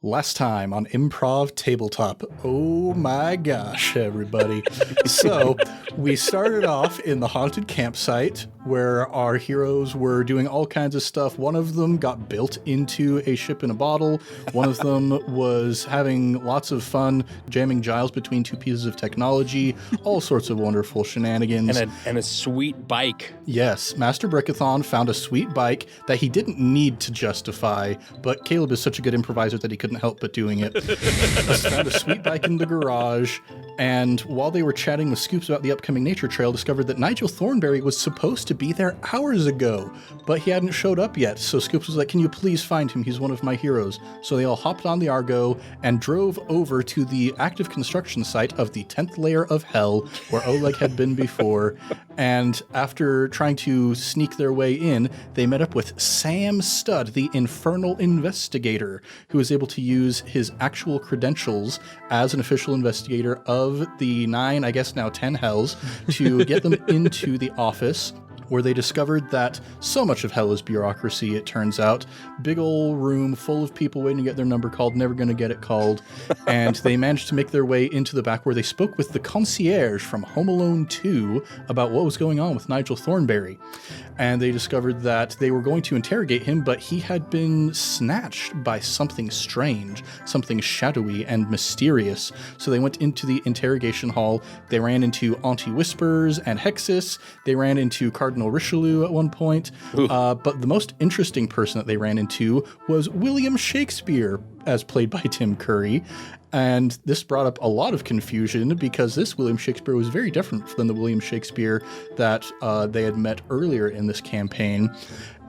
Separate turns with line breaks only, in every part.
Last time on Improv Tabletop. Oh my gosh, everybody. So, we started off in the haunted campsite where our heroes were doing all kinds of stuff. One of them got built into a ship in a bottle. One of them was having lots of fun jamming Giles between two pieces of technology. All sorts of wonderful shenanigans.
And a sweet bike.
Yes, Master Brickithon found a sweet bike that he didn't need to justify, but Caleb is such a good improviser that he couldn't help but doing it. Found a sweet bike in the garage, and while they were chatting with Scoops about the upcoming nature trail, discovered that Nigel Thornberry was supposed to be there hours ago, but he hadn't showed up yet. So Scoops was like, "Can you please find him? He's one of my heroes." So they all hopped on the Argo and drove over to the active construction site of the 10th layer of hell, where Oleg had been before. And after trying to sneak their way in, they met up with Sam Studd, the infernal investigator, who was able to use his actual credentials as an official investigator of the 9, I guess now 10 hells, to get them into the office, where they discovered that so much of hell is bureaucracy, it turns out. Big ol' room full of people waiting to get their number called, never gonna get it called. And they managed to make their way into the back, where they spoke with the concierge from Home Alone 2 about what was going on with Nigel Thornberry. And they discovered that they were going to interrogate him, but he had been snatched by something strange, something shadowy and mysterious. So they went into the interrogation hall. They ran into Auntie Whispers and Hexus. They ran into Cardinal Richelieu at one point. But the most interesting person that they ran into was William Shakespeare, as played by Tim Curry. And this brought up a lot of confusion because this William Shakespeare was very different than the William Shakespeare that they had met earlier in this campaign.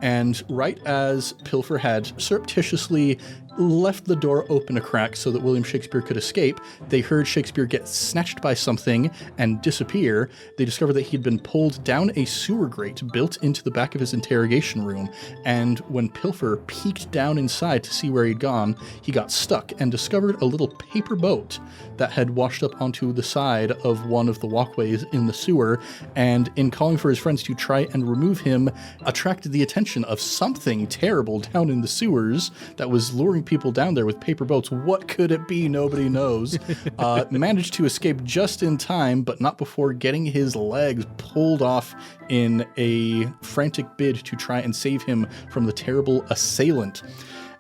And right as Pilfer had surreptitiously left the door open a crack so that William Shakespeare could escape, they heard Shakespeare get snatched by something and disappear. They discovered that he'd been pulled down a sewer grate built into the back of his interrogation room. And when Pilfer peeked down inside to see where he'd gone, he got stuck and discovered a little paper boat that had washed up onto the side of one of the walkways in the sewer. And in calling for his friends to try and remove him, attracted the attention of something terrible down in the sewers that was luring people down there with paper boats. What could it be? Nobody knows. Managed to escape just in time, but not before getting his legs pulled off in a frantic bid to try and save him from the terrible assailant.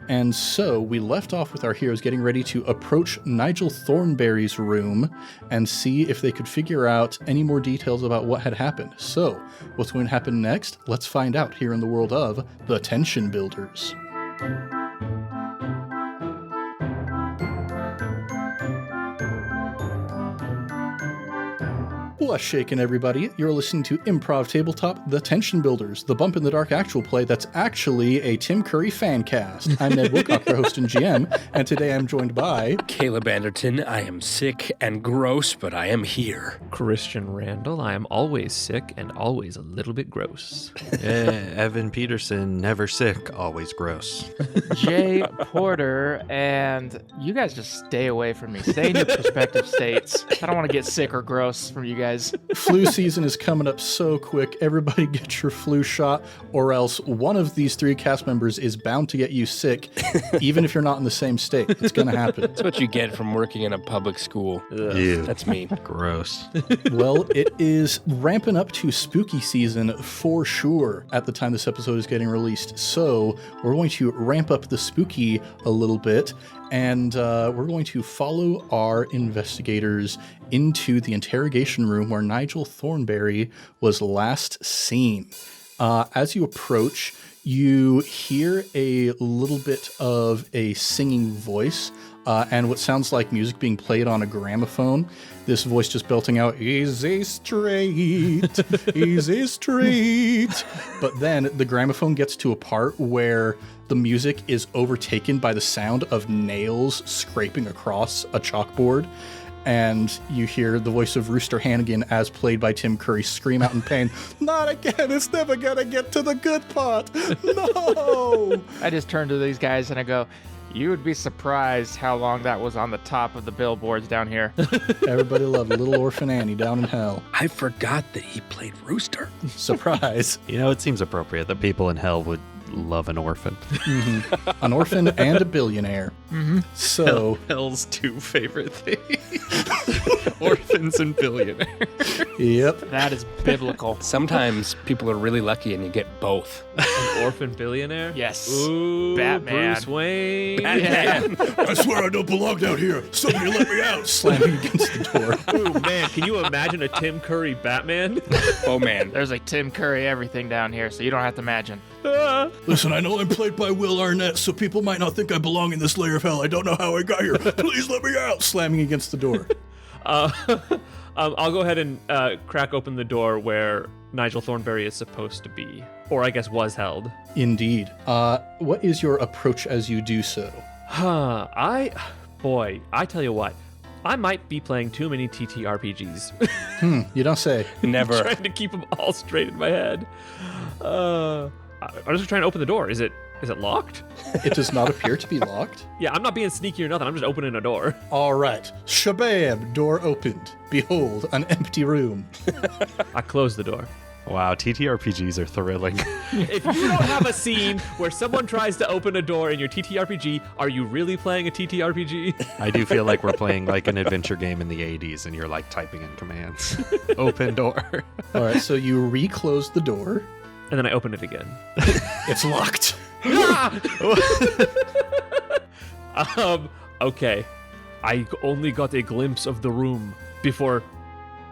And so we left off with our heroes getting ready to approach Nigel Thornberry's room and see if they could figure out any more details about what had happened. So what's going to happen next? Let's find out here in the world of the Tension Builders. What's shaking, everybody? You're listening to Improv Tabletop, The Tension Builders, the Bump in the Dark actual play that's actually a Tim Curry fan cast. I'm Ned Wilcock, your host and GM, and today I'm joined by...
Caleb Anderton. I am sick and gross, but I am here.
Christian Randall. I am always sick and always a little bit gross.
Evan Peterson, never sick, always gross.
Jay Porter, and you guys just stay away from me. Stay in your prospective states. I don't want to get sick or gross from you guys.
Flu season is coming up so quick. Everybody get your flu shot, or else one of these three cast members is bound to get you sick, even if you're not in the same state. It's going to happen.
That's what you get from working in a public school.
Ew.
That's me.
Gross.
Well, it is ramping up to spooky season for sure at the time this episode is getting released. So we're going to ramp up the spooky a little bit, and we're going to follow our investigators into the interrogation room where Nigel Thornberry was last seen. As you approach, you hear a little bit of a singing voice and what sounds like music being played on a gramophone. This voice just belting out, "Easy straight, easy straight." But then the gramophone gets to a part where the music is overtaken by the sound of nails scraping across a chalkboard. And you hear the voice of Rooster Hannigan, as played by Tim Curry, scream out in pain, "Not again, it's never gonna get to the good part, no!"
I just turn to these guys and I go, "You would be surprised how long that was on the top of the billboards down here."
Everybody loved Little Orphan Annie down in hell.
I forgot that he played Rooster.
Surprise.
You know, it seems appropriate that people in hell would love an orphan.
An orphan and a billionaire. So
Hell's two favorite things. Orphans and billionaires.
Yep.
That is biblical.
Sometimes people are really lucky and you get both.
An orphan billionaire?
Yes.
Ooh,
Batman.
Bruce Wayne.
Batman.
I swear I don't belong down here. Somebody let me out. Slamming against the door.
Ooh, man, can you imagine a Tim Curry Batman?
Oh, man.
There's like Tim Curry everything down here, so you don't have to imagine.
Listen, I know I'm played by Will Arnett, so people might not think I belong in this layer of hell. I don't know how I got here. Please let me out. Slamming against the door.
I'll go ahead and crack open the door where Nigel Thornberry is supposed to be. Or I guess was held.
Indeed. What is your approach as you do so?
I tell you what. I might be playing too many TTRPGs.
You don't say.
Never.
Trying to keep them all straight in my head. I'm just trying to open the door. Is it locked?
It does not appear to be locked.
Yeah, I'm not being sneaky or nothing. I'm just opening a door.
All right. Shabam! Door opened. Behold, an empty room.
I close the door.
Wow, TTRPGs are thrilling.
If you don't have a scene where someone tries to open a door in your TTRPG, are you really playing a TTRPG?
I do feel like we're playing like an adventure game in the 80s and you're like typing in commands. Open door.
All right, so you reclose the door.
And then I open it again.
It's locked.
Okay. I only got a glimpse of the room before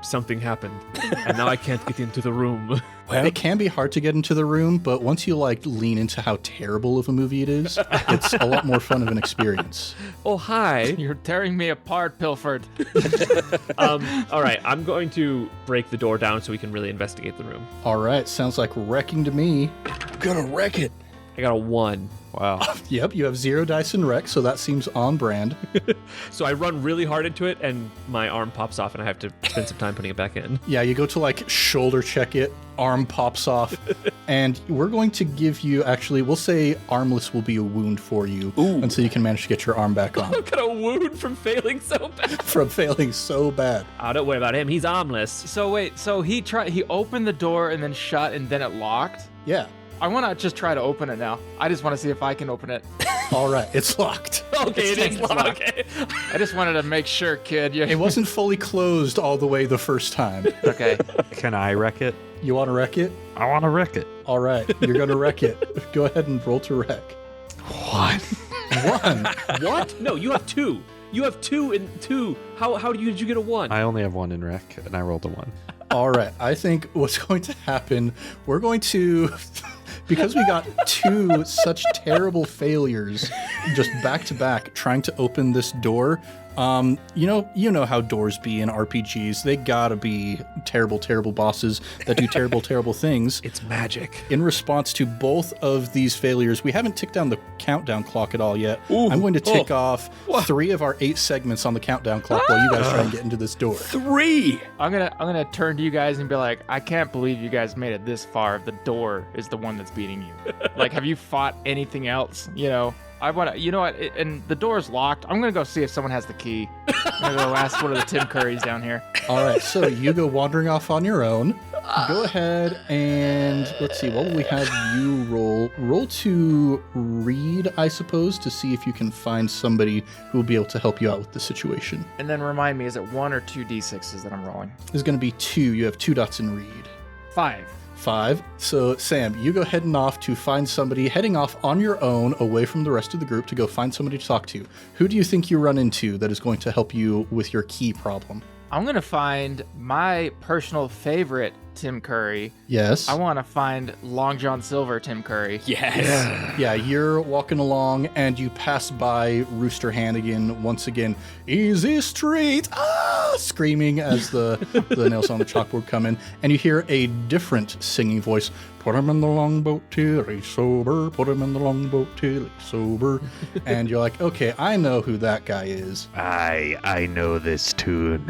something happened. And now I can't get into the room.
Well, it can be hard to get into the room, but once you lean into how terrible of a movie it is, it's a lot more fun of an experience.
Oh, hi.
You're tearing me apart, Pilfer.
All right, I'm going to break the door down so we can really investigate the room.
All right, sounds like wrecking to me. Gonna wreck it.
I got a 1.
Wow.
Yep, you have 0 dice in wreck, so that seems on brand.
So I run really hard into it, and my arm pops off, and I have to spend some time putting it back in.
Yeah, you go to shoulder check it, arm pops off, and we're going to give you, actually, we'll say armless will be a wound for you until you can manage to get your arm back on.
I've got a wound from failing so bad.
From failing so bad.
Oh, don't worry about him. He's armless.
So wait, so he opened the door and then shut and then it locked?
Yeah.
I want to just try to open it now. I just want to see if I can open it.
All right, it's locked.
Okay, it is locked. Okay.
I just wanted to make sure, kid.
It wasn't fully closed all the way the first time.
Okay.
Can I wreck it?
You want to wreck it?
I want to wreck it.
All right, you're going to wreck it. Go ahead and roll to wreck.
1.
1.
What? No, you have 2. You have 2 and 2. How did you get a 1?
I only have 1 in wreck, and I rolled a 1.
All right, I think what's going to happen, we're going to... Because we got 2 such terrible failures just back to back trying to open this door, you know how doors be in RPGs. They gotta be terrible, terrible bosses that do terrible, terrible things.
It's magic.
In response to both of these failures, we haven't ticked down the countdown clock at all yet. I'm going to tick off 3 of our 8 segments on the countdown clock while you guys try and get into this door.
3!
I'm gonna turn to you guys and be like, I can't believe you guys made it this far if the door is the one that's beating you. Have you fought anything else? I want to, and the door's locked. I'm going to go see if someone has the key. I'm going to go ask one of the Tim Currys down here.
All right, so you go wandering off on your own. Go ahead and, let's see, what will we have you roll? Roll to read, I suppose, to see if you can find somebody who will be able to help you out with the situation.
And then remind me, is it 1 or 2 d6s that I'm rolling?
There's going to be 2. You have 2 dots in read.
5.
5. So, Sam, you go heading off to find somebody, heading off on your own away from the rest of the group to go find somebody to talk to. Who do you think you run into that is going to help you with your key problem?
I'm going to find my personal favorite Tim Curry.
Yes.
I want to find Long John Silver Tim Curry.
Yes.
Yeah, you're walking along and you pass by Rooster Hannigan once again. Easy street! Ah! Screaming as the nails on the chalkboard come in. And you hear a different singing voice. Put him in the longboat till he's sober. Put him in the longboat till he's sober. And you're like, okay, I know who that guy is.
I know this tune.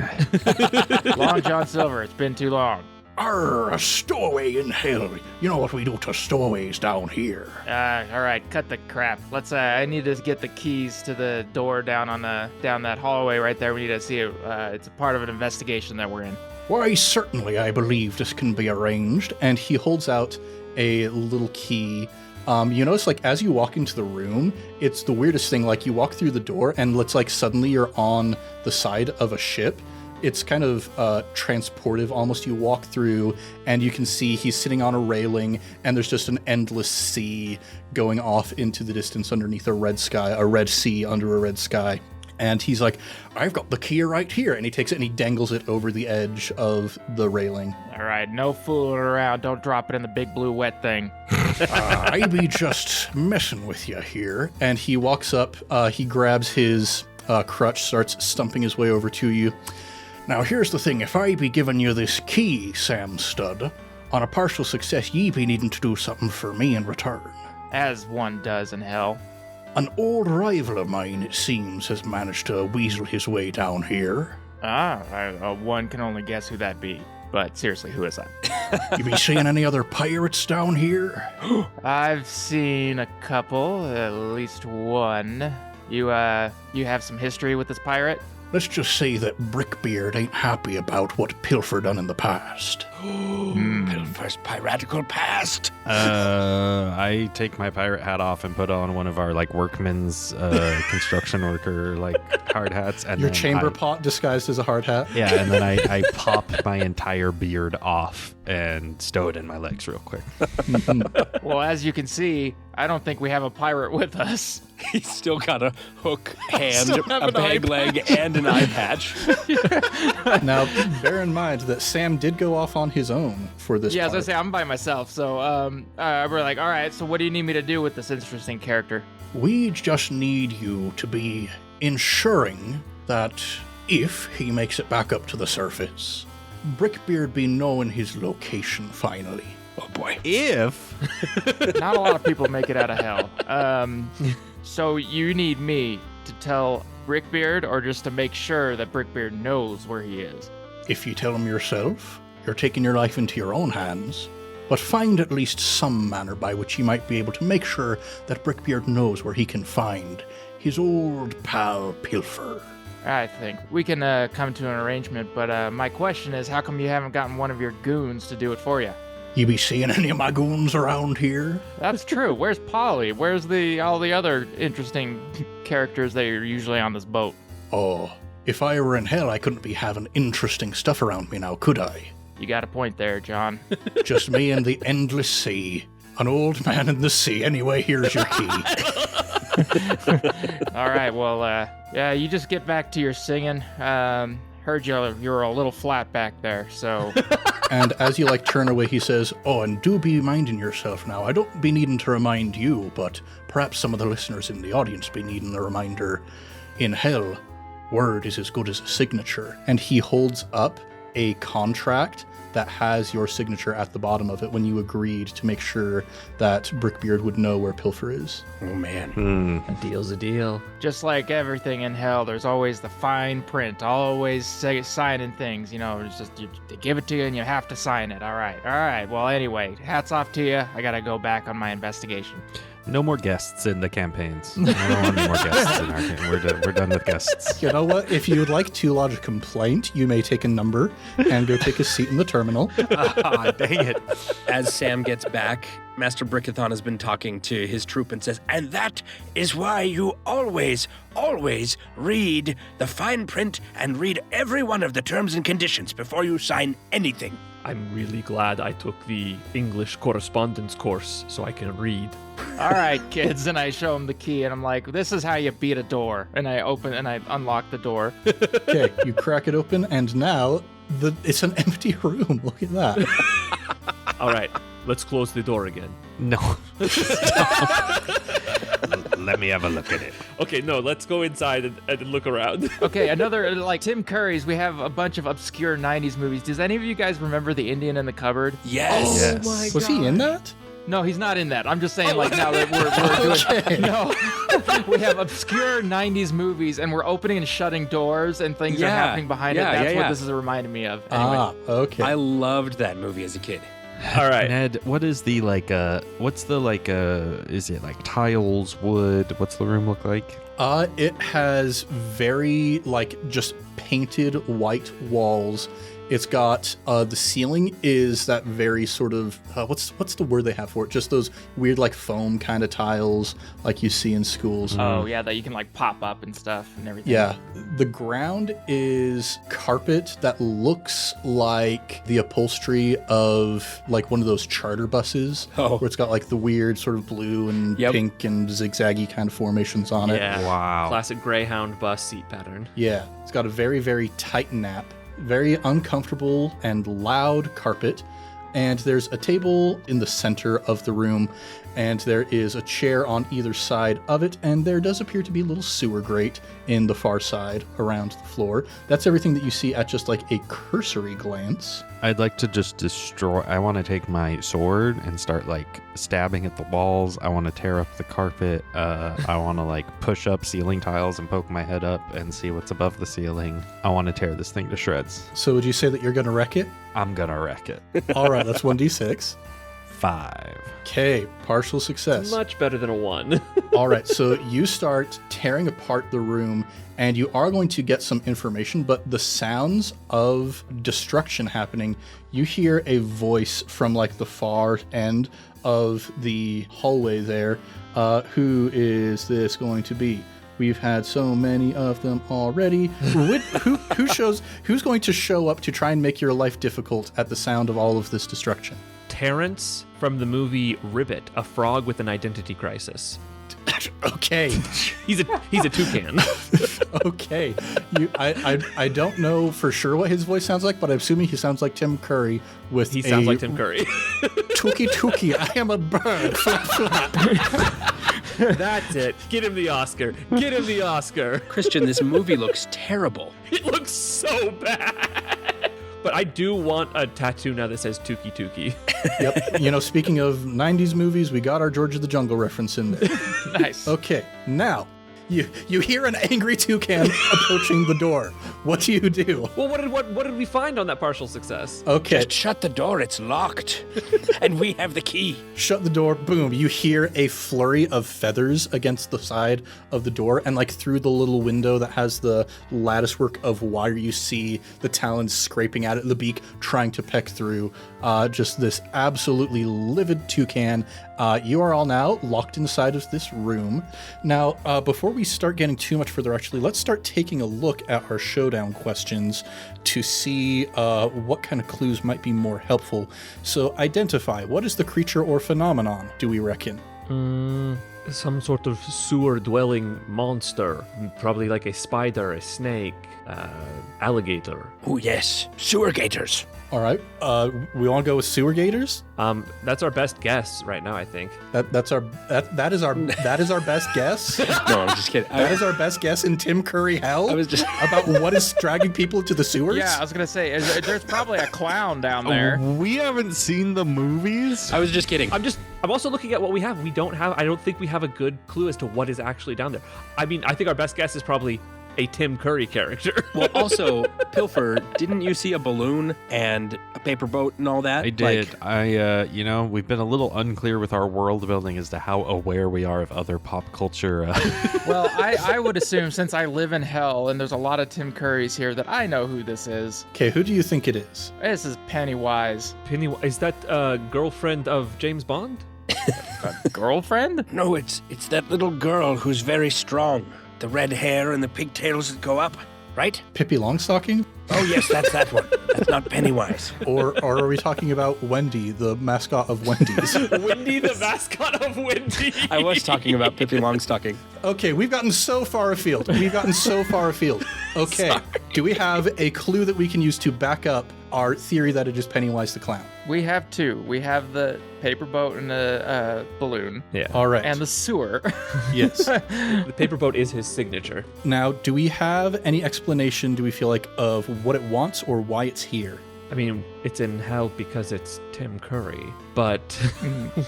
Long John Silver, it's been too long.
Arr, a stowaway in hell. You know what we do to stowaways down here.
All right, cut the crap. Let's. I need to get the keys to the door down that hallway right there. We need to see it. It's a part of an investigation that we're in.
Why, certainly, I believe this can be arranged. And he holds out a little key. You notice, like, as you walk into the room, it's the weirdest thing. Like, you walk through the door, and it's like suddenly you're on the side of a ship. It's kind of transportive almost. You walk through, and you can see he's sitting on a railing, and there's just an endless sea going off into the distance underneath a red sky, a red sea under a red sky. And he's like, I've got the key right here. And he takes it and he dangles it over the edge of the railing.
All right, no fooling around. Don't drop it in the big blue wet thing.
I be just messing with you here. And he walks up, he grabs his crutch, starts stumping his way over to you. Now, here's the thing. If I be giving you this key, Sam Stud, on a partial success, ye be needing to do something for me in return.
As one does in hell.
An old rival of mine, it seems, has managed to weasel his way down here.
One can only guess who that be. But seriously, who is that?
You be seeing any other pirates down here?
I've seen a couple, at least one. You have some history with this pirate?
Let's just say that Brickbeard ain't happy about what Pilfer done in the past.
Pilfer's piratical past.
I take my pirate hat off and put on one of our like workman's construction worker like hard hats. And
Your
then
chamber pot disguised as a hard hat?
Yeah, and then I pop my entire beard off and stow it in my legs real quick.
Well, as you can see, I don't think we have a pirate with us.
He's still got a hook hand,
Still have
a
an eye
peg leg, and an eye patch.
Now, bear in mind that Sam did go off on his own for this
Yeah, as I
part.
say, I'm by myself. So we're like, all right, so what do you need me to do with this interesting character?
We just need you to be ensuring that if he makes it back up to the surface, Brickbeard be knowing his location finally.
Oh boy.
If
Not a lot of people make it out of hell. So you need me to tell Brickbeard or just to make sure that Brickbeard knows where he is?
If you tell him yourself, you're taking your life into your own hands, but find at least some manner by which you might be able to make sure that Brickbeard knows where he can find his old pal Pilfer.
I think we can come to an arrangement, but my question is, how come you haven't gotten one of your goons to do it for you?
You be seeing any of my goons around here?
That's true. Where's Polly? Where's all the other interesting characters that are usually on this boat?
Oh, if I were in hell, I couldn't be having interesting stuff around me now, could I?
You got a point there, John.
Just me and the endless sea. An old man in the sea. Anyway, here's your key.
All right, well, yeah, you just get back to your singing. Heard you're a little flat back there, so...
And as you turn away, he says, oh, and do be minding yourself now. I don't be needing to remind you, but perhaps some of the listeners in the audience be needing a reminder. In hell, word is as good as a signature. And he holds up a contract that has your signature at the bottom of it when you agreed to make sure that Brickbeard would know where Pilfer is.
Oh man.
A deal's a deal.
Just like everything in hell, there's always the fine print, always signing things, it's just, they give it to you and you have to sign it. All right. Well, anyway, hats off to you. I got to go back on my investigation.
no more guests in the campaigns. I don't want any more guests in our campaign. We're done with guests.
You know what? If you would like to lodge a complaint, you may take a number and go take a seat in the terminal.
Ah, dang it.
As Sam gets back, Master Brickithon has been talking to his troop and says, and that is why you always read the fine print and read every one of the terms and conditions before you sign anything.
I'm really glad I took the English correspondence course so I can read.
All right, kids. And I show him the key and I'm like, this is how you beat a door. And I open and I unlock the door.
Okay, you crack it open, and now it's an empty room. Look at that.
All right, let's close the door again.
No. Let me have a look at it.
Okay, no, let's go inside and look around.
Okay, another, like Tim Curry's, we have a bunch of obscure 90s movies. Does any of you guys remember The Indian in the Cupboard?
Yes.
Yes.
Oh my
Was he in that?
No, he's not in that. I'm just saying, like, now that we're doing... No. We have obscure 90s movies, and we're opening and shutting doors, and things are happening behind it. That's what this is reminding me of. Anyway.
Okay.
I loved that movie as a kid.
All right.
Ned, what is the is it like tiles, wood? What's the room look like?
It has very, just painted white walls. It's got, the ceiling is that very sort of, what's the word they have for it? Just those weird, foam kind of tiles like you see in schools.
Oh, yeah, that you can, pop up and stuff and everything.
Yeah. The ground is carpet that looks like the upholstery of, one of those charter buses.
Oh.
Where it's got, the weird sort of blue and pink and zigzaggy kind of formations on it.
Yeah.
Wow.
Classic Greyhound bus seat pattern.
Yeah. It's got a very, very tight nap. Very uncomfortable and loud carpet, and there's a table in the center of the room, and there is a chair on either side of it, and there does appear to be a little sewer grate in the far side around the floor. That's everything that you see at just a cursory glance.
I'd like to just destroy. I want to take my sword and start stabbing at the walls. I want to tear up the carpet. I want to push up ceiling tiles and poke my head up and see what's above the ceiling. I want to tear this thing to shreds.
So would you say that you're going to wreck it?
I'm gonna wreck it.
All right, that's 1d6.
5.
Okay, partial success.
Much better than a 1.
All right, so you start tearing apart the room, and you are going to get some information, but the sounds of destruction happening, you hear a voice from the far end of the hallway there. Who is this going to be? We've had so many of them already. Who's going to show up to try and make your life difficult at the sound of all of this destruction?
Terrence from the movie Ribbit, a frog with an identity crisis.
Okay.
He's a toucan.
Okay. I don't know for sure what his voice sounds like, but I'm assuming he sounds like Tim Curry with
He sounds like Tim Curry.
Tookie, I am a bird. Flap, flap.
That's it. Get him the Oscar. Get him the Oscar.
Christian, this movie looks terrible.
It looks so bad. But I do want a tattoo now that says Tuki Tuki.
Yep. Speaking of 90s movies, we got our George of the Jungle reference in there.
Nice.
Okay, now, you hear an angry toucan approaching the door. What do you do?
Well, what did we find on that partial success?
Okay,
Just shut the door, it's locked. And we have the key.
shut the door, boom. You hear a flurry of feathers against the side of the door, and through the little window that has the lattice work of wire, you see the talons scraping at it, the beak trying to peck through. Just this absolutely livid toucan. You are all now locked inside of this room. Now, before we start getting too much further, actually, let's start taking a look at our showdown questions to see what kind of clues might be more helpful. So identify, what is the creature or phenomenon, do we reckon?
Some sort of sewer-dwelling monster. Probably like a spider, a snake, alligator.
Oh, yes. Sewer gators.
All right, we want to go with sewer gators?
That's our best guess right now, I think.
That is our best guess.
No, I'm just kidding.
That is our best guess in Tim Curry hell.
I was just
about what is dragging people to the sewers.
Yeah, I was gonna say there's probably a clown down there.
We haven't seen the movies.
I was just kidding.
I'm also looking at what we have. I don't think we have a good clue as to what is actually down there. I mean, I think our best guess is probably a Tim Curry character.
Well, also, Pilfer, didn't you see a balloon and a paper boat and all that?
I did. We've been a little unclear with our world building as to how aware we are of other pop culture.
Well, I would assume, since I live in hell and there's a lot of Tim Currys here, that I know who this is.
Okay, who do you think it is?
This is Pennywise.
Is that girlfriend of James Bond?
Girlfriend?
No, it's that little girl who's very strong. The red hair and the pigtails that go up, right?
Pippi Longstocking?
Oh, yes, that's that one. That's not Pennywise.
Or are we talking about Wendy, the mascot of Wendy's?
Wendy, the mascot of Wendy.
I was talking about Pippi Longstocking.
Okay, we've gotten so far afield. Okay,
Sorry.
Do we have a clue that we can use to back up our theory that it is Pennywise the Clown?
We have two. We have the paper boat and the balloon.
Yeah.
All right.
And the sewer.
Yes.
The paper boat is his signature.
Now, do we have any explanation, do we feel like, of what it wants or why it's here?
I mean, it's in hell because it's Tim Curry, but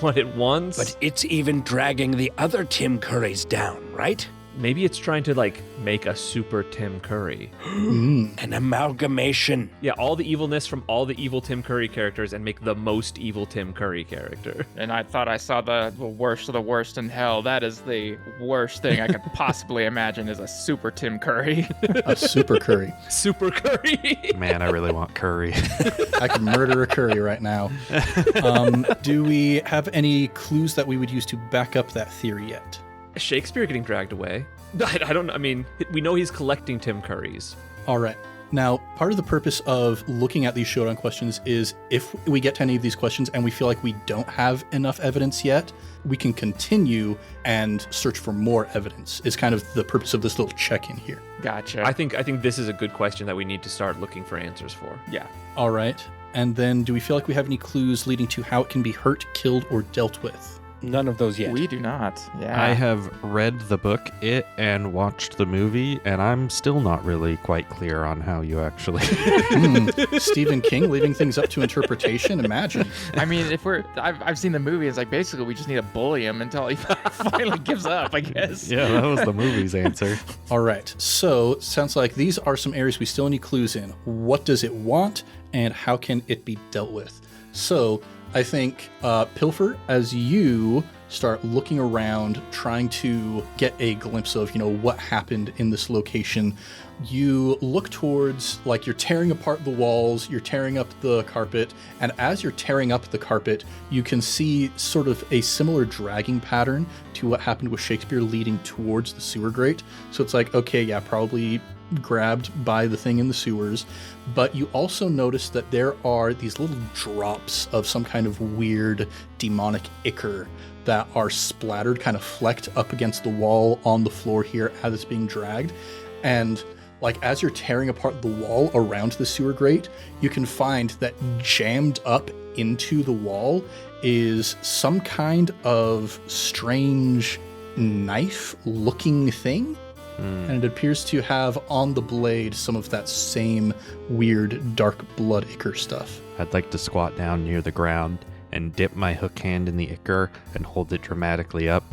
what it wants...
But it's even dragging the other Tim Currys down, right?
Maybe it's trying to like make a super Tim Curry.
An amalgamation.
Yeah, all the evilness from all the evil Tim Curry characters and make the most evil Tim Curry character.
And I thought I saw the worst of the worst in hell. That is the worst thing I could possibly imagine is a super Tim Curry.
A super curry.
Super Curry.
Man, I really want curry.
I could murder a curry right now. Do we have any clues that we would use to back up that theory yet?
Shakespeare getting dragged away. I don't know. I mean, we know he's collecting Tim Currys.
All right. Now, part of the purpose of looking at these showdown questions is if we get to any of these questions and we feel like we don't have enough evidence yet, we can continue and search for more evidence is kind of the purpose of this little check-in here.
Gotcha.
I think this is a good question that we need to start looking for answers for.
Yeah.
All right. And then do we feel like we have any clues leading to how it can be hurt, killed, or dealt with?
None of those yet.
We do not. Yeah.
I have read the book It and watched the movie, and I'm still not really quite clear on how you actually.
Stephen King leaving things up to interpretation. Imagine.
I mean, if I've seen the movie, it's like basically we just need to bully him until he finally gives up, I guess.
Yeah, that was the movie's answer.
All right. So sounds like these are some areas we still need clues in. What does it want, and how can it be dealt with? So I think, Pilfer, as you start looking around, trying to get a glimpse of, what happened in this location, you look towards, like, you're tearing apart the walls, you're tearing up the carpet, and as you're tearing up the carpet, you can see sort of a similar dragging pattern to what happened with Shakespeare leading towards the sewer grate. So it's like, okay, yeah, probably grabbed by the thing in the sewers, but you also notice that there are these little drops of some kind of weird demonic ichor that are splattered, kind of flecked up against the wall on the floor here as it's being dragged. And like as you're tearing apart the wall around the sewer grate, you can find that jammed up into the wall is some kind of strange knife-looking thing. And it appears to have on the blade some of that same weird dark blood ichor stuff.
I'd like to squat down near the ground and dip my hook hand in the ichor and hold it dramatically up.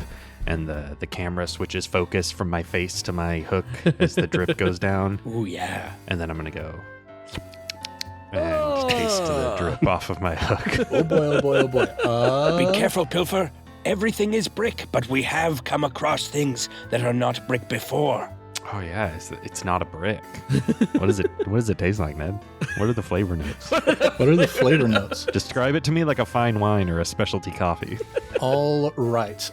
And the camera switches focus from my face to my hook as the drip goes down.
Ooh, yeah.
And then I'm going to go and taste the drip off of my hook.
Oh boy, oh boy, oh boy.
Be careful, Pilfer. Everything is brick, but we have come across things that are not brick before.
Oh yeah, it's not a brick. What does it taste like, Ned? What are the flavor notes?
What are the flavor notes?
Describe it to me like a fine wine or a specialty coffee.
All right.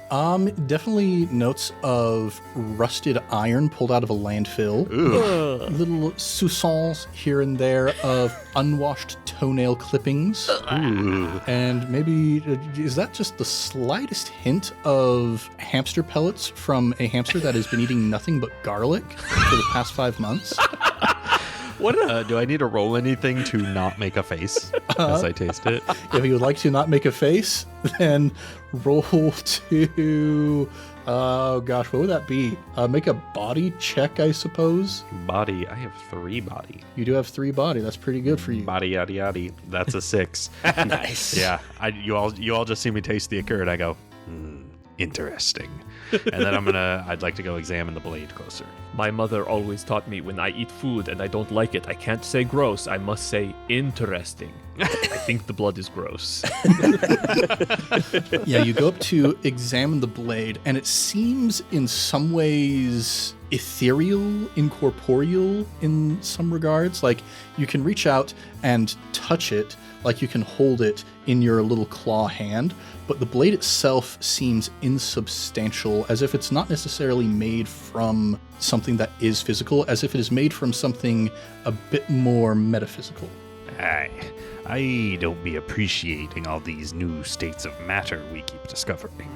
Definitely notes of rusted iron pulled out of a landfill. Little soupçons here and there of unwashed toenail clippings. And maybe, is that just the slightest hint of hamster pellets from a hamster that has been eating nothing but garlic for the past 5 months?
What? Do I need to roll anything to not make a face as I taste it?
If you would like to not make a face, then roll to, oh gosh, what would that be? Make a body check, I suppose.
Body. I have 3 body.
You do have 3 body. That's pretty good for you.
Body yada yada. That's a 6.
Nice.
Yeah. You all just see me taste the ichor and I go, interesting. And then I'd like to go examine the blade closer.
My mother always taught me when I eat food and I don't like it, I can't say gross, I must say interesting. I think the blood is gross.
Yeah, you go up to examine the blade, and it seems in some ways ethereal, incorporeal in some regards. Like you can reach out and touch it, like you can hold it in your little claw hand, but the blade itself seems insubstantial, as if it's not necessarily made from something that is physical, as if it is made from something a bit more metaphysical.
I don't be appreciating all these new states of matter we keep discovering.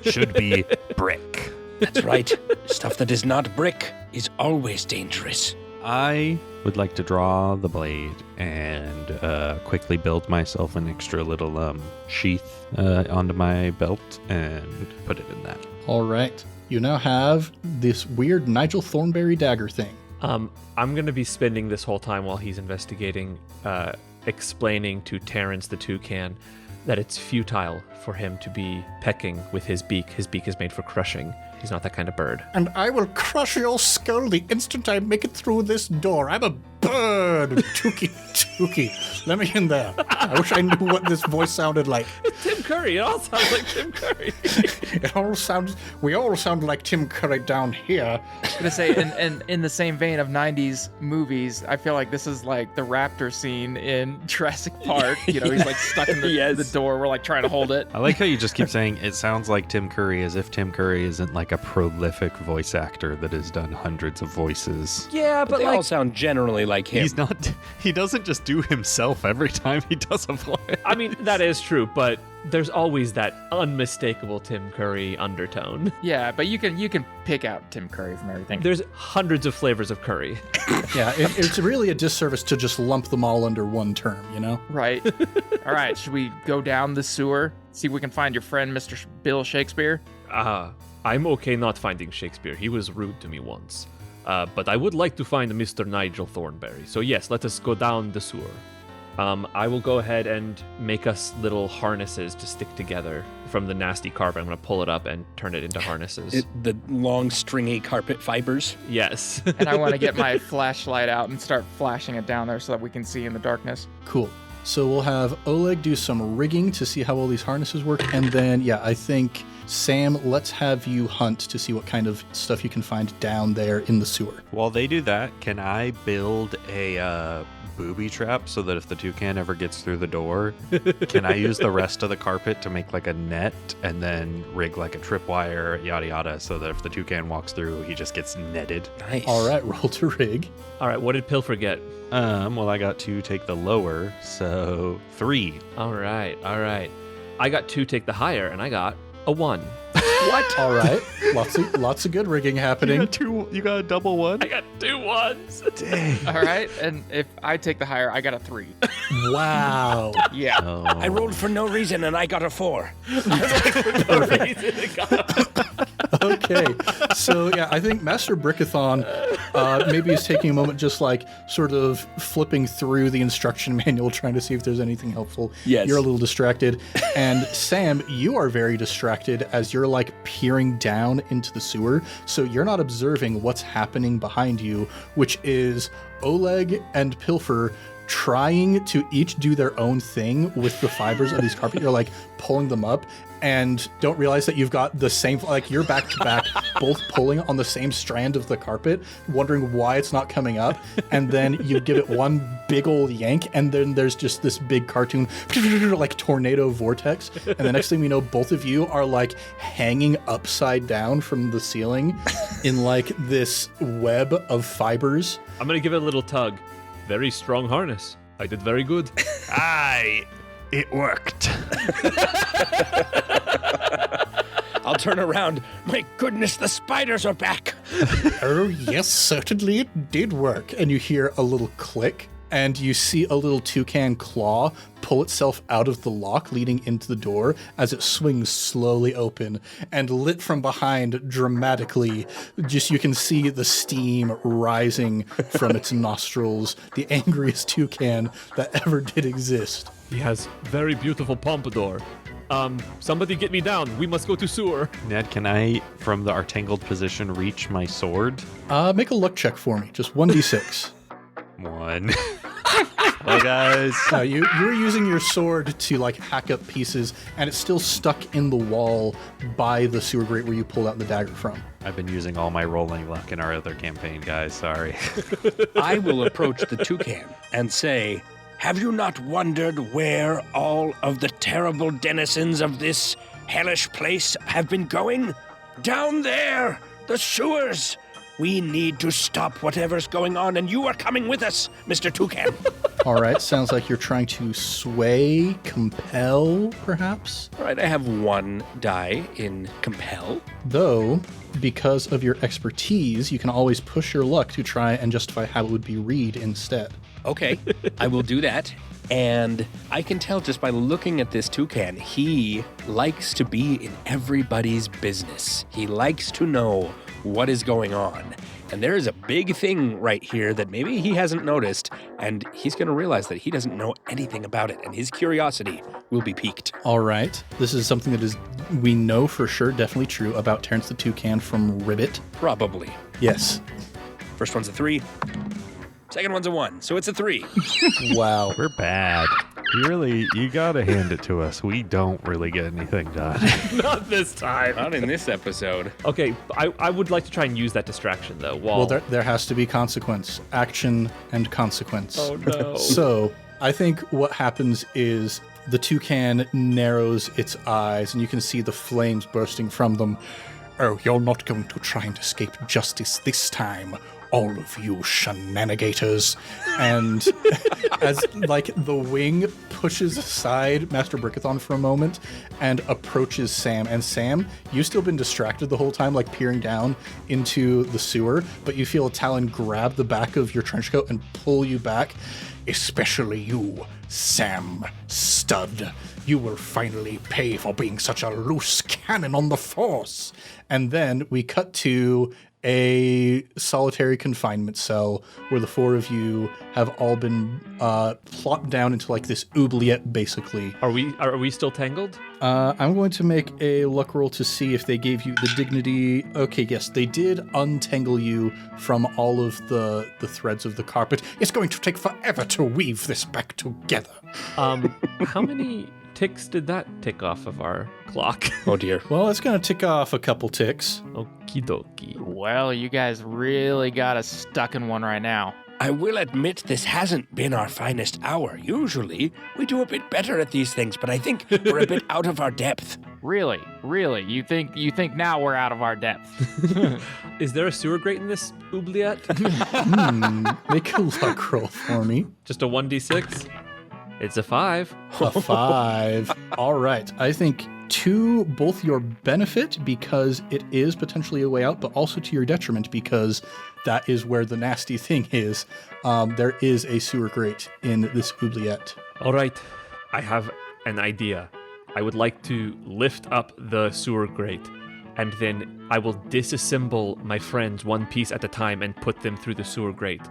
Should be brick.
That's right. Stuff that is not brick is always dangerous.
I would like to draw the blade and quickly build myself an extra little sheath onto my belt and put it in that.
All right. You now have this weird Nigel Thornberry dagger thing.
I'm going to be spending this whole time while he's investigating, explaining to Terrence the toucan that it's futile for him to be pecking with his beak. His beak is made for crushing. He's not that kind of bird.
And I will crush your skull the instant I make it through this door. I'm a bird. Tookie. Let me in there. I wish I knew what this voice sounded like.
Tim Curry. It all sounds like Tim Curry.
We all sound like Tim Curry down here.
I was gonna say, and in the same vein of 90s movies, I feel like this is like the raptor scene in Jurassic Park. You know, he's like stuck in the door. We're like trying to hold it.
I like how you just keep saying it sounds like Tim Curry, as if Tim Curry isn't like a prolific voice actor that has done hundreds of voices.
Yeah,
But they all sound generally like him.
He doesn't just do himself every time he does a voice.
I mean, that is true, but there's always that unmistakable Tim Curry undertone.
Yeah, but you can pick out Tim Curry from everything.
There's hundreds of flavors of curry.
Yeah, it's really a disservice to just lump them all under one term, you know?
Right. All right, should we go down the sewer? See if we can find your friend, Mr. Bill Shakespeare?
I'm okay not finding Shakespeare. He was rude to me once. But I would like to find Mr. Nigel Thornberry. So yes, let us go down the sewer. I will go ahead and make us little harnesses to stick together from the nasty carpet. I'm going to pull it up and turn it into harnesses.
The long, stringy carpet fibers.
Yes.
And I want to get my flashlight out and start flashing it down there so that we can see in the darkness.
Cool. So we'll have Oleg do some rigging to see how all these harnesses work. And then, yeah, I think, Sam, let's have you hunt to see what kind of stuff you can find down there in the sewer.
While they do that, can I build a booby trap so that if the toucan ever gets through the door, can I use the rest of the carpet to make like a net and then rig like a tripwire, yada yada, so that if the toucan walks through, he just gets netted?
Nice.
All right, roll to rig.
All right, what did Pilfer get?
Well, I got 2 take the lower, so 3.
All right. I got 2 take the higher, and I got a 1.
What?
All right, lots of good rigging happening.
You got a double 1?
I got 2 1s.
Dang.
All right, and if I take the higher, I got a 3.
Wow.
Yeah.
Oh.
I rolled for no reason and I got a 4.
Okay, so yeah, I think Master Brickithon maybe is taking a moment just like sort of flipping through the instruction manual trying to see if there's anything helpful.
Yes.
You're a little distracted. And Sam, you are very distracted as you're like peering down into the sewer. So you're not observing what's happening behind you, which is Oleg and Pilfer trying to each do their own thing with the fibers of these carpet. You're like pulling them up and don't realize that you've got the same, like you're back to back, both pulling on the same strand of the carpet, wondering why it's not coming up. And then you give it one big old yank, and then there's just this big cartoon, like tornado vortex. And the next thing we know, both of you are like hanging upside down from the ceiling in like this web of fibers.
I'm going to give it a little tug. Very strong harness. I did very good.
It worked.
I'll turn around. My goodness, the spiders are back.
Oh, yes, certainly it did work. And you hear a little click, and you see a little toucan claw pull itself out of the lock leading into the door as it swings slowly open, and lit from behind dramatically. Just you can see the steam rising from its nostrils, the angriest toucan that ever did exist.
He has very beautiful pompadour. Somebody get me down. We must go to sewer.
Ned, can I, from our tangled position, reach my sword?
Make a luck check for me, just 1d6.
1. Hey guys.
You were using your sword to like hack up pieces, and it's still stuck in the wall by the sewer grate where you pulled out the dagger from.
I've been using all my rolling luck in our other campaign, guys. Sorry.
I will approach the toucan and say, have you not wondered where all of the terrible denizens of this hellish place have been going? Down there! The sewers! We need to stop whatever's going on, and you are coming with us, Mr. Toucan.
All right, sounds like you're trying to sway, compel, perhaps?
All right, I have 1 die in compel.
Though, because of your expertise, you can always push your luck to try and justify how it would be read instead.
Okay, I will do that. And I can tell just by looking at this toucan, he likes to be in everybody's business. He likes to know what is going on. And there is a big thing right here that maybe he hasn't noticed, and he's going to realize that he doesn't know anything about it, and his curiosity will be piqued.
All right. This is something that we know for sure definitely true about Terrence the Toucan from Ribbit.
Probably.
Yes.
First one's a 3. Second one's a 1, so it's a 3.
Wow.
We're bad. You gotta hand it to us. We don't really get anything done.
Not this time.
Not in this episode.
Okay, I would like to try and use that distraction, though.
Well, there has to be consequence. Action and consequence.
Oh, no.
So, I think what happens is the toucan narrows its eyes, and you can see the flames bursting from them. Oh, you're not going to try and escape justice this time, all of you shenanigators. And as like the wing pushes aside Master Brickithon for a moment and approaches Sam. And Sam, you've still been distracted the whole time, like peering down into the sewer, but you feel a talon grab the back of your trench coat and pull you back. Especially you, Sam Stud. You will finally pay for being such a loose cannon on the Force. And then we cut to a solitary confinement cell where the 4 of you have all been plopped down into like this oubliette, basically.
Are we still tangled?
I'm going to make a luck roll to see if they gave you the dignity. Okay, yes, they did untangle you from all of the threads of the carpet. It's going to take forever to weave this back together.
How many ticks did that tick off of our clock?
Oh dear.
Well, it's going to tick off a couple ticks.
Okie dokie.
Well, you guys really got us stuck in one right now.
I will admit this hasn't been our finest hour. Usually, we do a bit better at these things, but I think we're a bit out of our depth.
Really? You think now we're out of our depth?
Is there a sewer grate in this oubliette?
Make a luck roll for me.
Just a 1d6? It's a 5.
A 5. All right. I think to both your benefit because it is potentially a way out, but also to your detriment because that is where the nasty thing is. There is a sewer grate in this oubliette.
All right. I have an idea. I would like to lift up the sewer grate, and then I will disassemble my friends one piece at a time and put them through the sewer grate.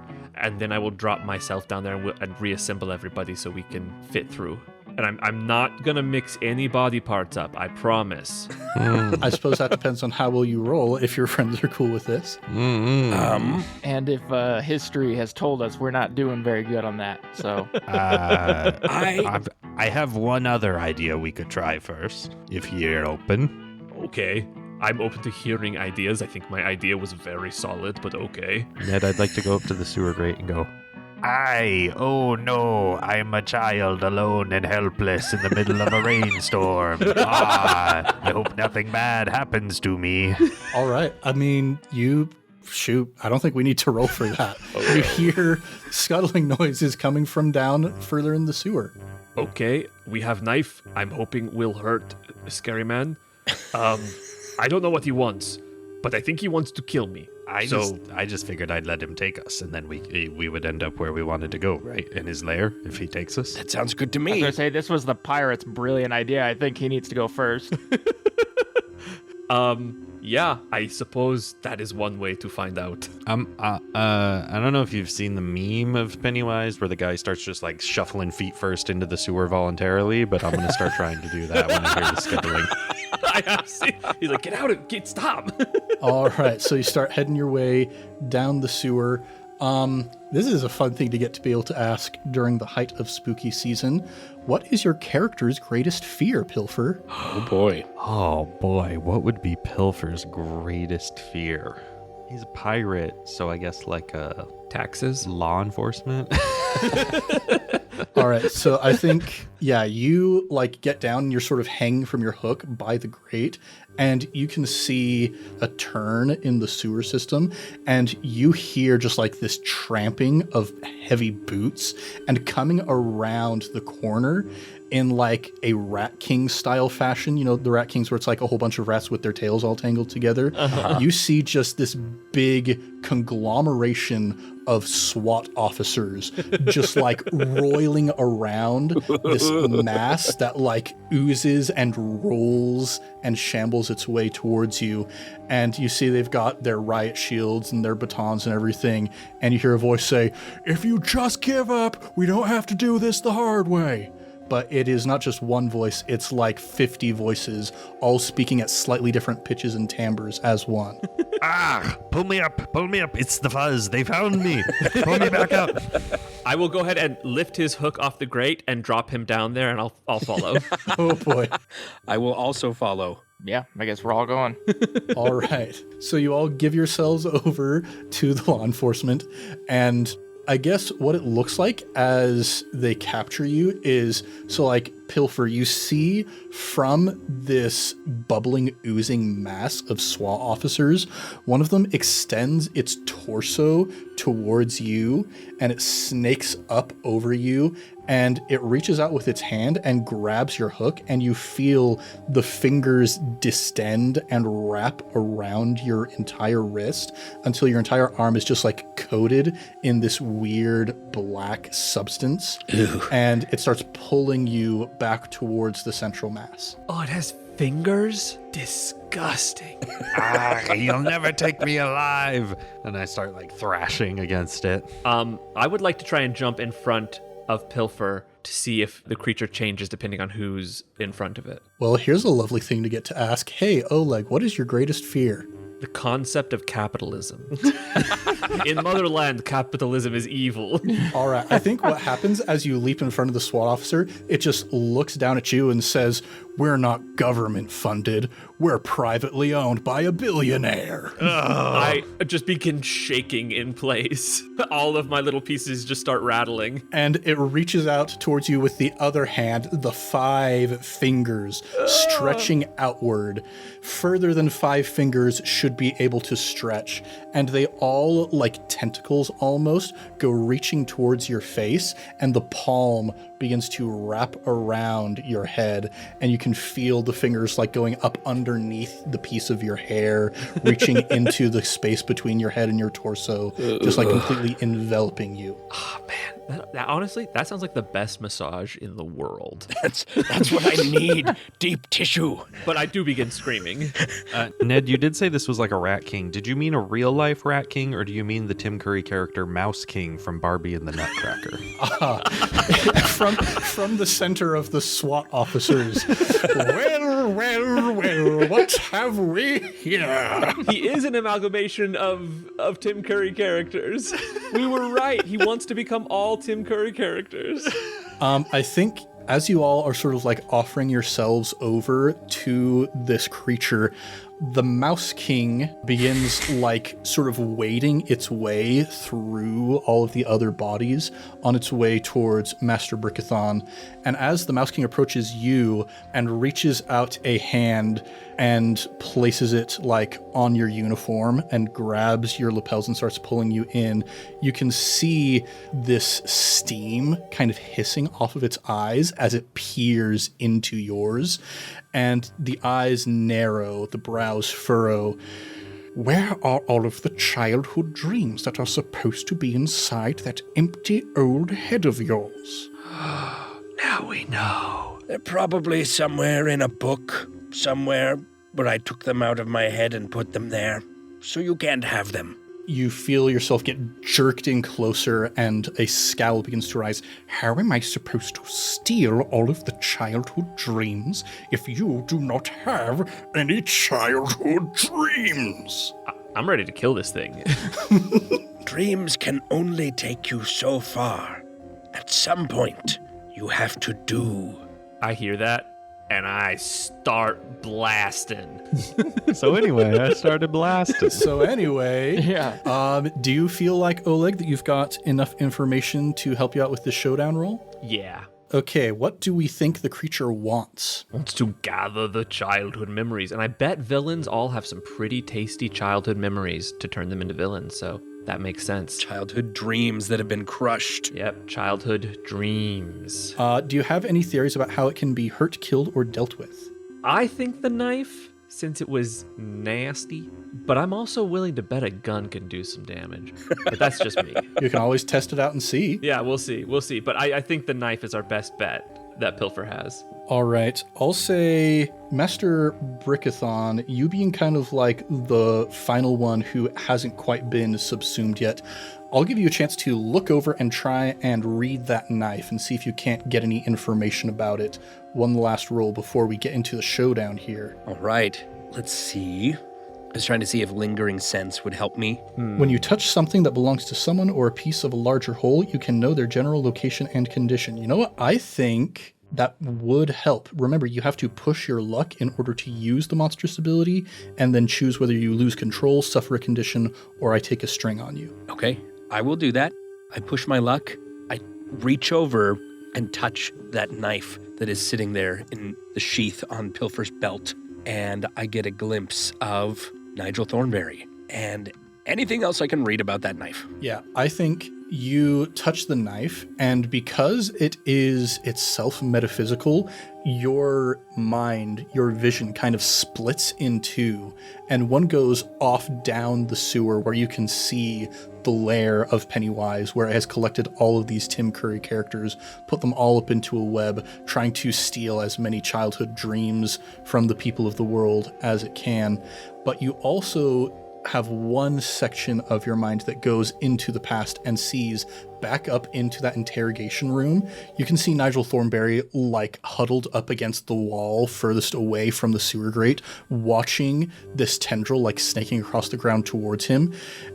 And then I will drop myself down there and reassemble everybody so we can fit through. And I'm not going to mix any body parts up, I promise.
I suppose that depends on how well you roll, if your friends are cool with this.
And if history has told us we're not doing very good on that, so...
I have one other idea we could try first, if you're open.
Okay. I'm open to hearing ideas. I think my idea was very solid, but okay.
Ned, I'd like to go up to the sewer grate and go, oh no, I'm a child alone and helpless in the middle of a rainstorm. I hope nothing bad happens to me.
All right. I mean, shoot, I don't think we need to roll for that. Okay. You hear scuttling noises coming from down further in the sewer.
Okay, we have knife. I'm hoping will hurt Scary Man. I don't know what he wants, but I think he wants to kill me.
I just figured I'd let him take us, and then we would end up where we wanted to go, right? In his lair, if he takes us.
That sounds good to me.
I was going to say, this was the pirate's brilliant idea. I think he needs to go first.
Yeah, I suppose that is one way to find out.
I don't know if you've seen the meme of Pennywise where the guy starts just like shuffling feet first into the sewer voluntarily, but I'm going to start trying to do that when I hear the scuttling.
I have seen. He's like, stop.
All right, so you start heading your way down the sewer. This is a fun thing to get to be able to ask during the height of spooky season. What is your character's greatest fear, Pilfer?
Oh boy,
what would be Pilfer's greatest fear? He's a pirate, so I guess like
taxes,
law enforcement.
All right, so I think, you like get down and you're sort of hanging from your hook by the grate, and you can see a turn in the sewer system, and you hear just like this tramping of heavy boots, and coming around the corner in like a Rat King style fashion, you know, the Rat Kings where it's like a whole bunch of rats with their tails all tangled together. You see just this big conglomeration of SWAT officers just like roiling around this mass that like oozes and rolls and shambles its way towards you. And you see they've got their riot shields and their batons and everything. And you hear a voice say, "If you just give up, we don't have to do this the hard way." But it is not just one voice, it's like 50 voices, all speaking at slightly different pitches and timbres as one.
Pull me up, it's the fuzz, they found me, pull me back up.
I will go ahead and lift his hook off the grate and drop him down there, and I'll follow.
Oh boy.
I will also follow.
Yeah, I guess we're all going.
All right. So you all give yourselves over to the law enforcement, and I guess what it looks like as they capture you is, so like Pilfer, you see from this bubbling, oozing mass of SWAT officers, one of them extends its torso towards you and it snakes up over you and it reaches out with its hand and grabs your hook, and you feel the fingers distend and wrap around your entire wrist until your entire arm is just like coated in this weird black substance.
Ew.
And it starts pulling you back towards the central mass.
Oh, it has fingers? Disgusting.
You'll never take me alive. And I start like thrashing against it.
I would like to try and jump in front of Pilfer to see if the creature changes depending on who's in front of it.
Well, here's a lovely thing to get to ask. Hey, Oleg, what is your greatest fear?
The concept of capitalism. In Motherland, capitalism is evil.
All right. I think what happens as you leap in front of the SWAT officer, it just looks down at you and says, "We're not government funded. We're privately owned by a billionaire."
I just begin shaking in place. All of my little pieces just start rattling.
And it reaches out towards you with the other hand, the 5 fingers stretching outward. Further than 5 fingers should be able to stretch. And they all, like tentacles almost, go reaching towards your face, and the palm begins to wrap around your head, and you can feel the fingers like going up underneath the piece of your hair, reaching into the space between your head and your torso, just like completely enveloping you.
Oh, man. Honestly, that sounds like the best massage in the world.
That's what I need. Deep tissue.
But I do begin screaming.
Ned, you did say this was like a rat king. Did you mean a real life rat king, or do you mean the Tim Curry character Mouse King from Barbie and the Nutcracker?
From the center of the SWAT officers. Well, what have we here?
He is an amalgamation of Tim Curry characters. We were right. He wants to become all Tim Curry characters.
I think as you all are sort of like offering yourselves over to this creature, the Mouse King begins like sort of wading its way through all of the other bodies on its way towards Master Brickithon. And as the Mouse King approaches you and reaches out a hand and places it like on your uniform and grabs your lapels and starts pulling you in, you can see this steam kind of hissing off of its eyes as it peers into yours. And the eyes narrow, the brows furrow. Where are all of the childhood dreams that are supposed to be inside that empty old head of yours?
Now we know.
They're probably somewhere in a book, somewhere where I took them out of my head and put them there. So you can't have them.
You feel yourself get jerked in closer, and a scowl begins to rise. How am I supposed to steal all of the childhood dreams if you do not have any childhood dreams?
I'm ready to kill this thing.
Dreams can only take you so far. At some point, you have to do.
I hear that, and I start blasting.
So anyway, I started blasting.
So anyway,
Yeah.
do you feel like, Oleg, that you've got enough information to help you out with this showdown roll?
Yeah.
Okay, what do we think the creature wants?
Wants to gather the childhood memories. And I bet villains all have some pretty tasty childhood memories to turn them into villains, so that makes sense.
Childhood dreams that have been crushed.
Yep, childhood dreams.
Do you have any theories about how it can be hurt, killed, or dealt with?
I think the knife, since it was nasty, but I'm also willing to bet a gun can do some damage. But that's just me.
You can always test it out and see.
Yeah, we'll see. We'll see. But I think the knife is our best bet that Pilfer has.
All right. I'll say, Master Brickithon, you being kind of like the final one who hasn't quite been subsumed yet, I'll give you a chance to look over and try and read that knife and see if you can't get any information about it. One last roll before we get into the showdown here.
All right. Let's see. I was trying to see if lingering sense would help me.
When you touch something that belongs to someone or a piece of a larger whole, you can know their general location and condition. You know what? I think that would help. Remember, you have to push your luck in order to use the monstrous ability, and then choose whether you lose control, suffer a condition, or I take a string on you.
Okay, I will do that. I push my luck. I reach over and touch that knife that is sitting there in the sheath on Pilfer's belt, and I get a glimpse of Nigel Thornberry and anything else I can read about that knife.
Yeah, I think you touch the knife, and because it is itself metaphysical, your mind, your vision kind of splits in two, and one goes off down the sewer where you can see the lair of Pennywise, where it has collected all of these Tim Curry characters, put them all up into a web, trying to steal as many childhood dreams from the people of the world as it can. But you also have one section of your mind that goes into the past and sees back up into that interrogation room. You can see Nigel Thornberry like huddled up against the wall furthest away from the sewer grate, watching this tendril like snaking across the ground towards him.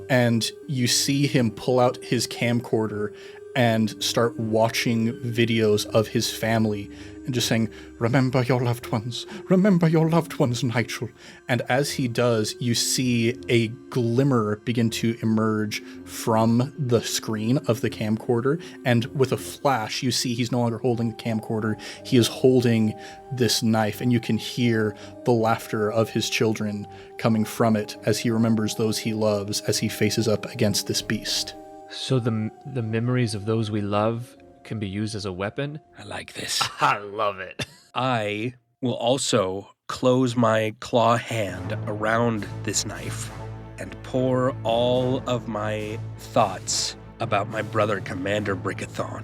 And you see him pull out his camcorder and start watching videos of his family and just saying, "Remember your loved ones. Remember your loved ones, Nigel." And as he does, you see a glimmer begin to emerge from the screen of the camcorder. And with a flash, you see he's no longer holding the camcorder. He is holding this knife, and you can hear the laughter of his children coming from it as he remembers those he loves as he faces up against this beast.
So the memories of those we love can be used as a weapon?
I like this.
I love it.
I will also close my claw hand around this knife and pour all of my thoughts about my brother, Commander Brickithon,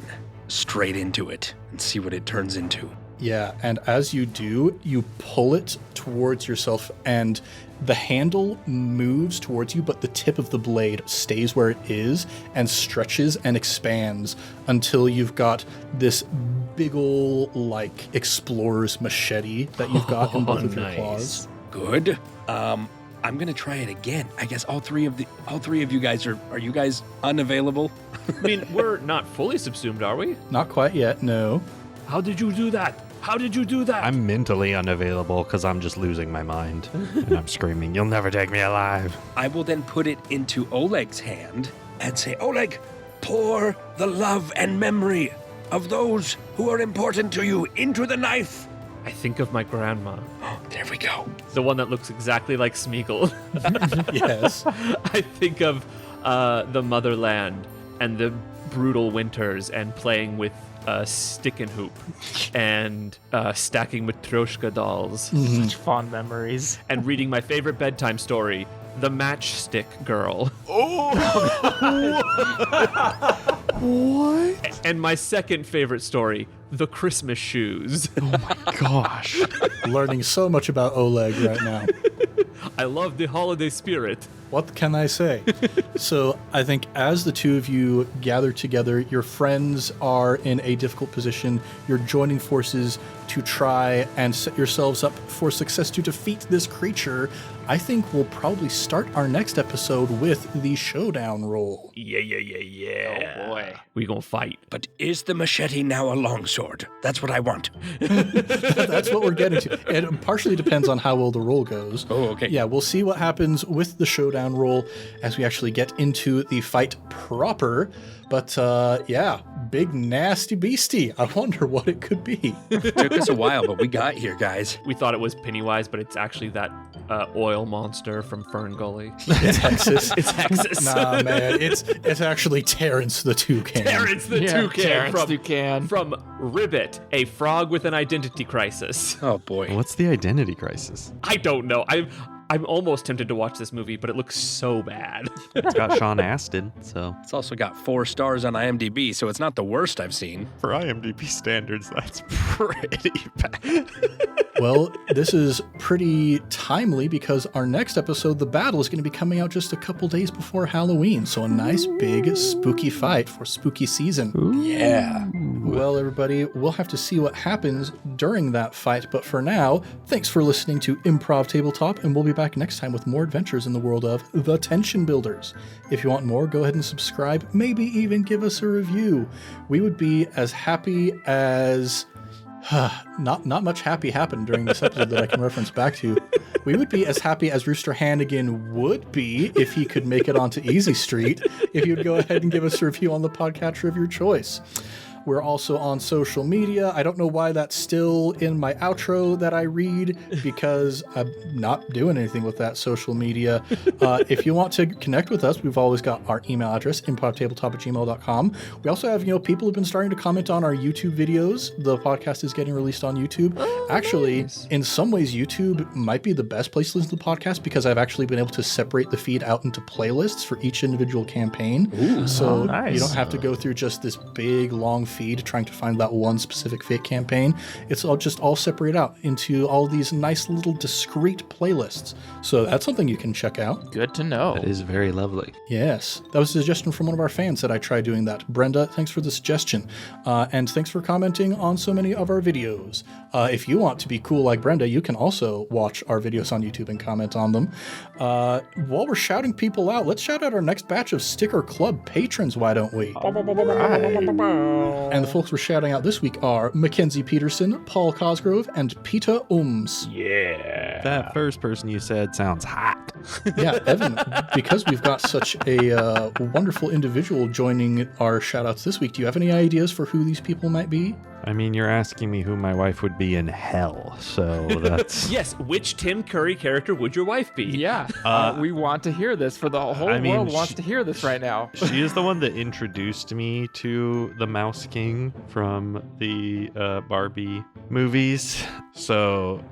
straight into it and see what it turns into.
Yeah, and as you do, you pull it towards yourself, and the handle moves towards you, but the tip of the blade stays where it is and stretches and expands until you've got this big ol' like explorer's machete that you've got in both of your claws.
Good. I'm gonna try it again. I guess all three of you guys are you guys unavailable?
I mean, we're not fully subsumed, are we?
Not quite yet, no.
How did you do that? How did you do that?
I'm mentally unavailable because I'm just losing my mind. And I'm screaming, "You'll never take me alive."
I will then put it into Oleg's hand and say, "Oleg, pour the love and memory of those who are important to you into the knife."
I think of my grandma.
Oh, there we go.
The one that looks exactly like Smeagol.
Yes.
I think of the motherland and the brutal winters and playing with stick and hoop and stacking Matryoshka dolls
Such fond memories.
and reading my favorite bedtime story, The Matchstick Girl.
What?
And my second favorite story, The Christmas Shoes.
Gosh.
Learning so much about Oleg right now.
I love the holiday spirit.
What can I say? So I think as the two of you gather together, your friends are in a difficult position. You're joining forces to try and set yourselves up for success to defeat this creature. I think we'll probably start our next episode with the showdown roll.
Yeah.
Oh boy.
We gonna fight.
But is the machete now a longsword? That's what I want.
That's what we're getting to. It partially depends on how well the roll goes.
Oh, okay.
Yeah, we'll see what happens with the showdown showdown roll as we actually get into the fight proper. But yeah, big nasty beastie. I wonder what it could be.
Took us a while, but we got here, guys.
We thought it was Pennywise, but it's actually that oil monster from Fern Gully.
It's Hexus.
It's Hexus.
Nah, man, it's actually Terrence the Toucan.
Terrence the Toucan
Terrence Toucan.
from Ribbit, a frog with an identity crisis.
Oh, boy.
What's the identity crisis?
I don't know. I'm almost tempted to watch this movie, but it looks so bad.
It's got Sean Astin, so
It's also got 4 stars on IMDb, so it's not the worst I've seen.
for IMDb standards, that's pretty bad.
Well, this is pretty timely because our next episode, The Battle, is going to be coming out just a couple days before Halloween. So a nice big spooky fight for spooky season.
Yeah.
Well, everybody, we'll have to see what happens during that fight. But for now, thanks for listening to Improv Tabletop, and we'll be back next time with more adventures in the world of The Tension Builders. If you want more, go ahead and subscribe, maybe even give us a review. We would be as happy as... not much happy happened during this episode that I can reference back to. We would be as happy as Rooster Hannigan would be if he could make it onto Easy Street, if you would go ahead and give us a review on the podcatcher of your choice. We're also on social media. I don't know why that's still in my outro that I read, because I'm not doing anything with that social media. If you want to connect with us, we've always got our email address, improvtabletop@gmail.com. We also have, people have been starting to comment on our YouTube videos. The podcast is getting released on YouTube. Actually, in some ways, YouTube might be the best place to listen to the podcast because I've actually been able to separate the feed out into playlists for each individual campaign. So
nice.
you don't have to go through just this big, long feed trying to find that one specific fate campaign. It's all separated out into all these nice little discrete playlists. So that's something you can check out.
Good to know.
That is very lovely.
Yes, that was a suggestion from one of our fans that I try doing that. Brenda, thanks for the suggestion. And thanks for commenting on so many of our videos. If you want to be cool like Brenda, you can also watch our videos on YouTube and comment on them. While we're shouting people out, let's shout out our next batch of Sticker Club patrons, why don't we? And the folks we're shouting out this week are Mackenzie Peterson, Paul Cosgrove, and Peter Ooms.
Yeah.
That first person you said sounds hot.
Yeah, Evan, because we've got such a wonderful individual joining our shout-outs this week, do you have any ideas for who these people might be?
I mean, you're asking me who my wife would be in hell, so that's...
Yes, which Tim Curry character would your wife be?
Yeah, we want to hear this. For the whole world wants to hear this right now.
She is the one that introduced me to the Mouse King from the Barbie movies. So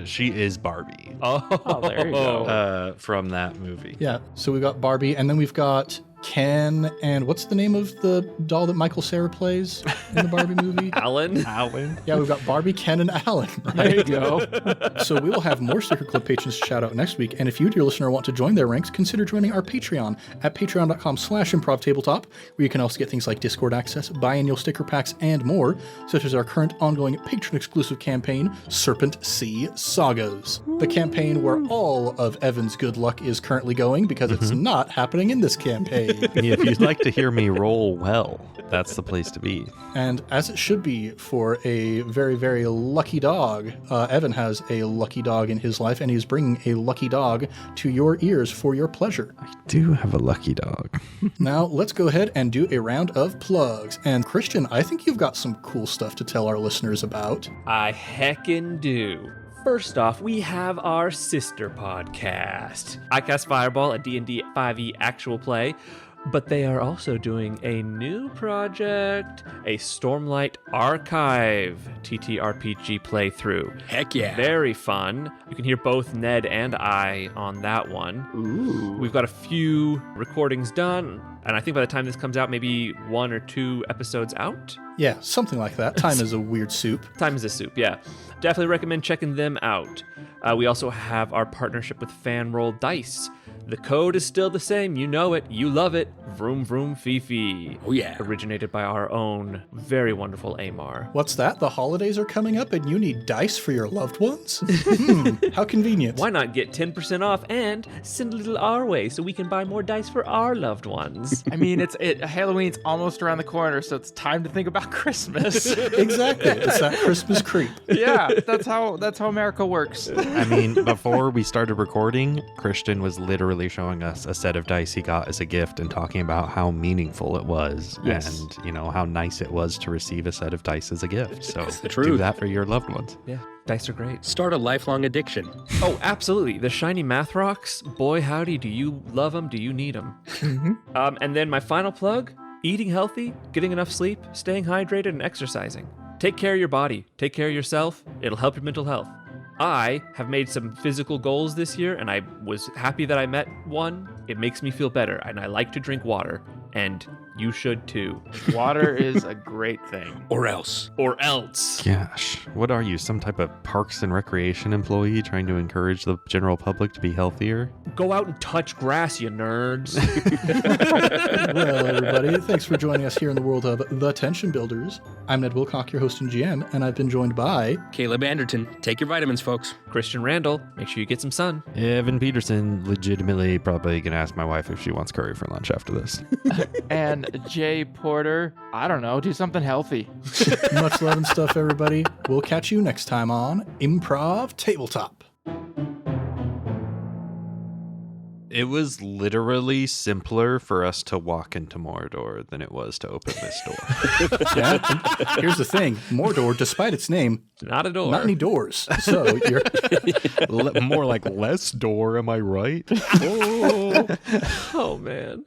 she is Barbie
Oh,
there you go.
from that movie.
Yeah, so we've got Barbie, and then we've got Ken, and what's the name of the doll that Michael Cera plays in the Barbie movie?
Alan.
Yeah, we've got Barbie, Ken, and Alan,
There
right?
you go.
So we will have more Sticker Club patrons to shout out next week, and if you, dear listener, want to join their ranks, consider joining our Patreon at patreon.com/improvtabletop, where you can also get things like Discord access, biannual sticker packs, and more, such as our current ongoing patron-exclusive campaign, Serpent Sea Sagas. The campaign where all of Evan's good luck is currently going, because it's not happening in this campaign.
If you'd like to hear me roll well, that's the place to be.
And as it should be for a very, very lucky dog, Evan has a lucky dog in his life, and he's bringing a lucky dog to your ears for your pleasure.
I do have a lucky dog.
Now, let's go ahead and do a round of plugs. And Christian, I think you've got some cool stuff to tell our listeners about.
I heckin' do. First off, we have our sister podcast. I Cast Fireball, a D&D 5e actual play, but they are also doing a new project, a Stormlight Archive TTRPG playthrough.
Heck yeah.
Very fun. You can hear both Ned and I on that one.
Ooh.
We've got a few recordings done, and I think by the time this comes out, maybe 1 or 2 episodes out.
Yeah, something like that. Time is a weird soup.
Time is a soup, yeah. Definitely recommend checking them out. We also have our partnership with Fanroll Dice. The code is still the same. You know it. You love it. Vroom Vroom Fifi.
Oh, yeah.
Originated by our own very wonderful Amar.
What's that? The holidays are coming up and you need dice for your loved ones? How convenient.
Why not get 10% off and send a little our way so we can buy more dice for our loved ones?
is. I mean, Halloween's almost around the corner, so it's time to think about Christmas.
Exactly. It's that Christmas creep.
Yeah, that's how America works.
I mean, before we started recording, Christian was literally showing us a set of dice he got as a gift and talking about how meaningful it was and, how nice it was to receive a set of dice as a gift. So do that for your loved ones.
Yeah, dice are great.
Start a lifelong addiction.
Oh, absolutely. The shiny math rocks, boy howdy, do you love them? Do you need them? And then my final plug, eating healthy, getting enough sleep, staying hydrated, and exercising. Take care of your body. Take care of yourself. It'll help your mental health. I have made some physical goals this year, and I was happy that I met one. It makes me feel better, and I like to drink water, and you should too.
Water is a great thing.
Or else.
Or else.
Gosh, what are you, some type of Parks and Recreation employee trying to encourage the general public to be healthier?
Go out and touch grass, you nerds.
Well, everybody, thanks for joining us here in the world of The Tension Builders. I'm Ned Wilcock, your host and GM, and I've been joined by...
Caleb Anderton. Take your vitamins, folks.
Christian Randall, make sure you get some sun.
Evan Peterson, legitimately probably going to ask my wife if she wants curry for lunch after this.
And Jay Porter, I don't know, do something healthy.
Much love and stuff, everybody. We'll catch you next time on Improv Tabletop.
It was literally simpler for us to walk into Mordor than it was to open this door.
Yeah, and here's the thing. Mordor, despite its name,
Not a door.
not any doors. So you're...
More like less door, am I right?
Oh, man.